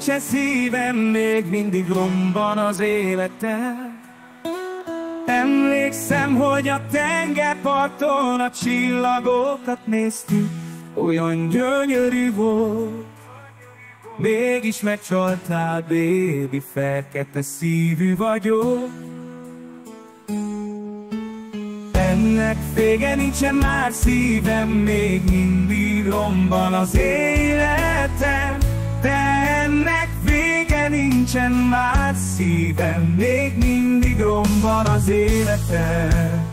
nincsen szívem, még mindig romban az életem. Emlékszem, hogy a tengerparton a csillagokat néztük, olyan gyönyörű volt. Mégis megcsaltál, baby, fekete szívű vagyok. Ennek vége nincsen már szívem, még mindig romban az életem. De ennek vége nincsen már szívem, még mindig romban az életem.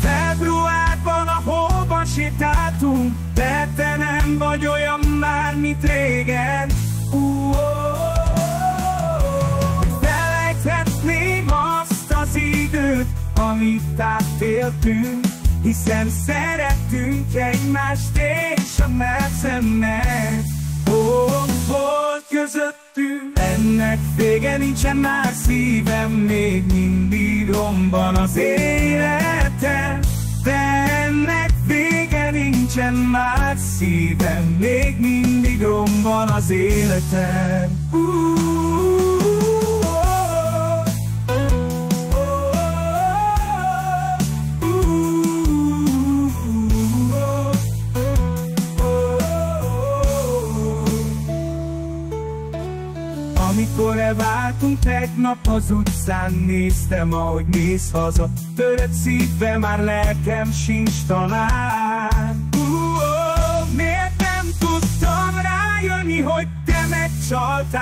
Februárban a hóban sétáltunk, de te nem vagy olyan már, mint régen. Felejthetném azt az időt, amit átéltünk, hiszen szerettünk egymást, és a merszemnek volt közöttünk. Ennek vége nincsen már szívem, még mindig romban az életem. De ennek vége nincsen már szívem, még mindig romban az életem. Amikor elváltunk tegnap az utcán, néztem, ahogy mész haza. Törött szívvel már lelkem sincs talán. Miért nem tudtam rájönni, hogy te megcsaltál?